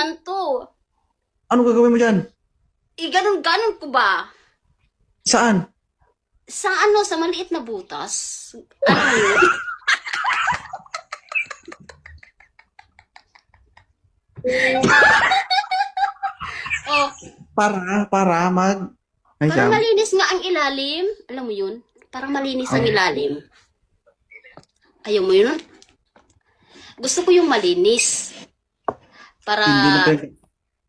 tignan to. Ano gagawin mo dyan? Ganon-ganon ko ba? Saan? Sa ano, sa maliit na butas. Ano yun? Oh, Ay, parang Sam. malinis nga ang ilalim. Alam mo yun? Parang malinis ang ilalim. Ayaw mo yun? Gusto ko yung malinis. Para, Hindi na pwede.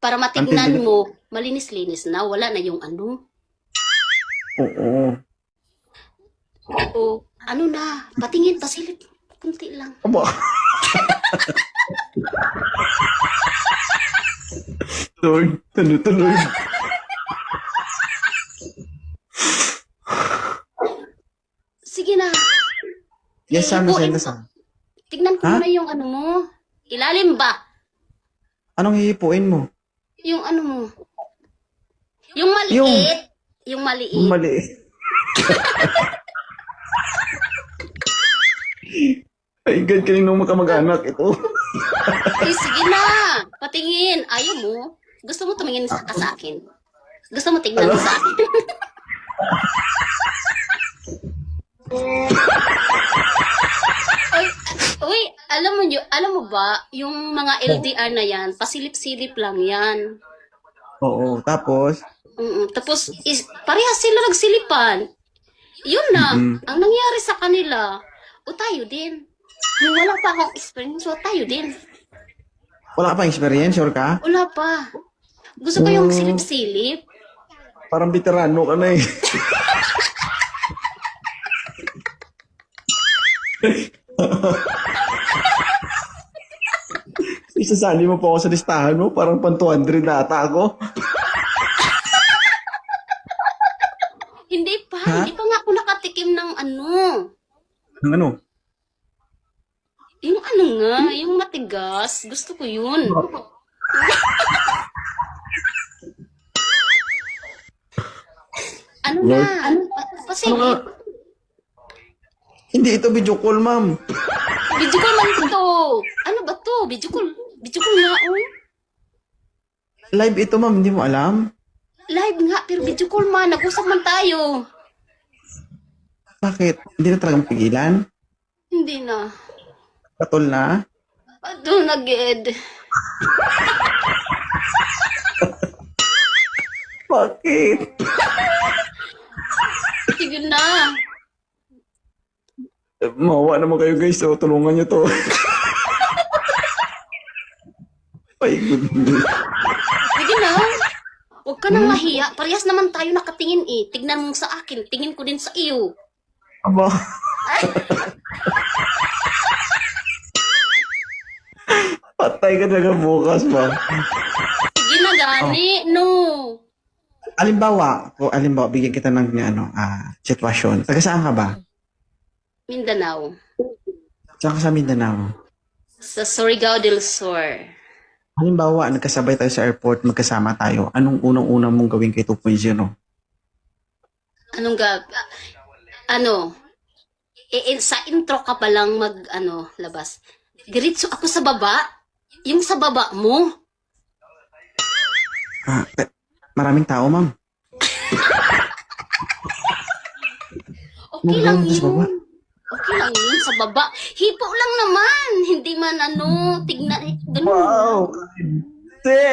para matignan Antindi- mo, malinis-linis na. Wala na yung ano. Oo. O, ano na, patingin, pasilip. Kunti lang. Aba. Lord, tuloy. Sige na. Yes, Sam. Ihipuin Nasenda, ko. Sam. Tignan ko Ha? muna yung ano mo. Ilalim ba? Anong hihipuin mo? Yung ano mo. Yung maliit. Yung maliit. Yung mali. Ay, God, kaninong makamag-anak ito. Ay, sige na. Patingin. Ayaw mo. Gusto mo tumingin ka sa akin. Gusto mo tignan mo sa akin. Uy, uy, alam mo ba, yung mga LDR na yan, pasilip-silip lang yan. Oo, tapos, Tapos, parehas sila nagsilipan. Yun na, ang nangyari sa kanila, o tayo din. Yung wala pa akong experience, o tayo din. wala ka pa experience, sure ka? Wala pa. Gusto ko yung silip-silip. Parang veterano ka na eh. Isasali mo po ako sa listahan mo, parang pan 200 na ata ako. Ha? Hindi pa nga ako nakatikim ng ano. Ang ano? Yung ano nga, yung matigas. Gusto ko yun. Ano Lord. na? Ano? Kasi, Ano nga? Hindi ito video call, ma'am. video call man ito. Ano ba to? Video call. Video call nga, oh. Live ito, ma'am. Hindi mo alam? Live nga, pero video call man. Nag-usap man tayo. Bakit? Hindi na talagang pigilan? Hindi na. Katol na? Ado na, Ged. Bakit? Sige na. Mawa naman kayo, guys. So, tulungan nyo to. Ay, goodness. Sige na. Huwag ka nang mahiya. Parehas naman tayo nakatingin eh. Tignan mo sa akin. Tingin ko din sa iyo. Aba. Patay ka talaga bukas, ma'am. Sige na, gani. No. Alimbawa, bigyan kita ng sitwasyon. Taga saan ka ba? Mindanao. Saan ka sa Mindanao? Sa Surigao del Sur. Halimbawa, nagkasabay tayo sa airport, magkasama tayo. Anong unang-unang mong gawin kay 2.0? Anong sa intro ka pa lang labas. Diretso ako sa baba. Yung sa baba mo. Maraming tao, ma'am. Okay lang Sa baba. yun. Okay lang yun sa baba. Hipo lang naman. Hindi man tignan. Ganun. Wow! Te!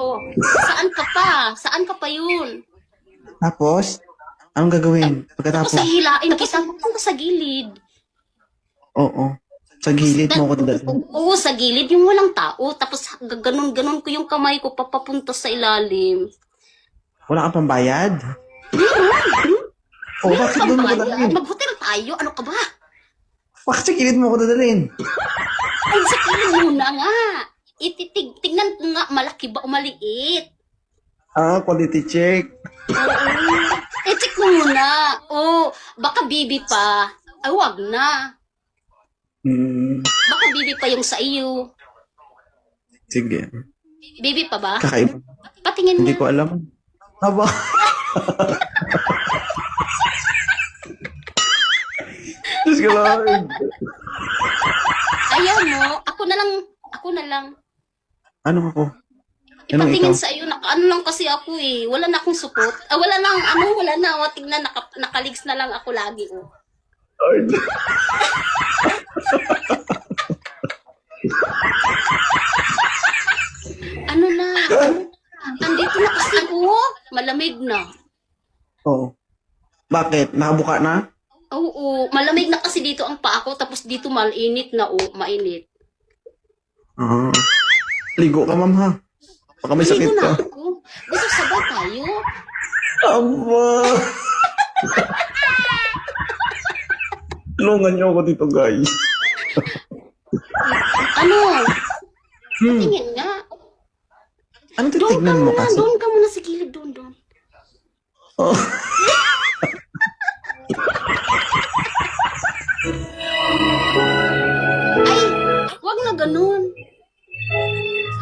Oh, saan ka pa? Saan ka pa yun? Tapos, anong gagawin? Tapos Pagkatapos, sa hilain kita ka sa gilid. oo. Sa gilid mo ako dadalhin. Oo, sa gilid yung walang tao. Tapos ganon-ganon ko yung kamay ko papapunta sa ilalim. Wala kang pambayad? O, bakit doon mo ko dadalhin? Mag-hotel tayo. Ano ka ba? Bakit sa gilid mo ako dadalhin? Ay, sa gilid muna nga. Tignan ko nga, malaki ba o maliit? Quality check. Check mo muna. Baka bibi pa. Ay, wag na. Baka bibi pa yung sa iyo. Sige. Bibi pa ba? Kakaiba. Patingin Hindi nga. ko alam. Aba. Diyos ko, Lord. ayaw mo, ako na lang. Anong ako? Anong Ipatingin ikaw? sa iyo, ano lang kasi ako eh. Wala na akong support. Wala na. O, tignan, nakaligs na lang ako lagi. Oh. Ano na? Andito na kasi ako. Malamig na. Oo. Bakit? Nakabuka na? Oo, malamig na kasi dito ang paa ko. Tapos dito mainit na. Oh, mainit. Ah. Ligo ka, ma'am, ha? Baka may sakit Ligo ka. na ako. Gusto sabay tayo. Aba! Tulungan niyo ako dito, guys. Ano? Hmm. Tingin nga. Ano Doon ka titignan mo muna. kasi? Doon ka muna sa gilid. Doon. Oh. Ay, wag na ganun.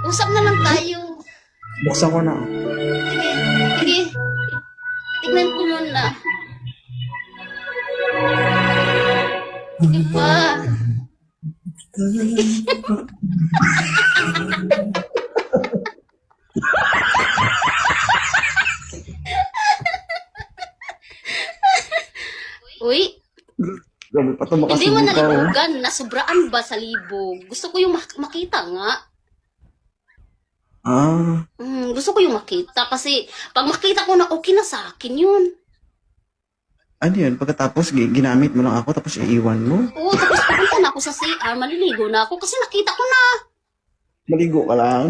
Usap na lang tayo. Buksan ko na. Sige. Tignan ko muna. Diba? Uy, Grabe pa ito, hindi mo makasubo ka. Oh. nalibugan. Nasubraan ba sa libog? Gusto ko yung makita nga. Ah. Gusto ko yung makita kasi pag makita ko na okay na sa akin yun. Ano yun? Pagkatapos, ginamit mo lang ako, tapos iiwan mo? Oo, tapos pupunta na ako sa CR, maliligo na ako kasi nakita ko na. Maligo ka lang.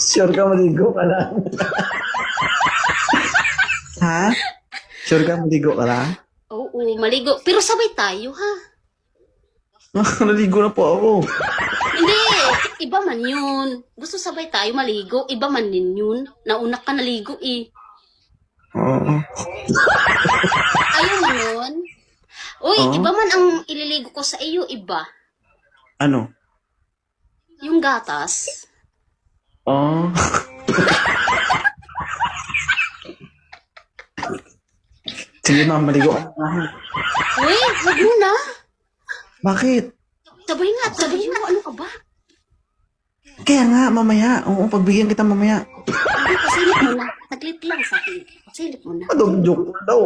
Sure ka, maligo ka lang. Ha? Sure ka, maligo ka lang? Oo, maligo. Pero sabay tayo ha. Naligo na po ako. Hindi, iba man yun. Gusto sabay tayo maligo, iba man din yun. Nauna ka naligo eh. Oo. Ayaw mo nun? Uy, Oo. iba man ang ililigo ko sa iyo, iba. Ano? Yung gatas. Oh. Sige, ma'am, maligo ka na. Uy, wag mo na. Bakit? Sabay nga, sabay mo. Ano ka ba? Kaya nga, mamaya. Oo, pagbigyan kita mamaya. Hindi, pasilip mo na. Taglit lang sa akin. Pasilip mo na. Joke na daw.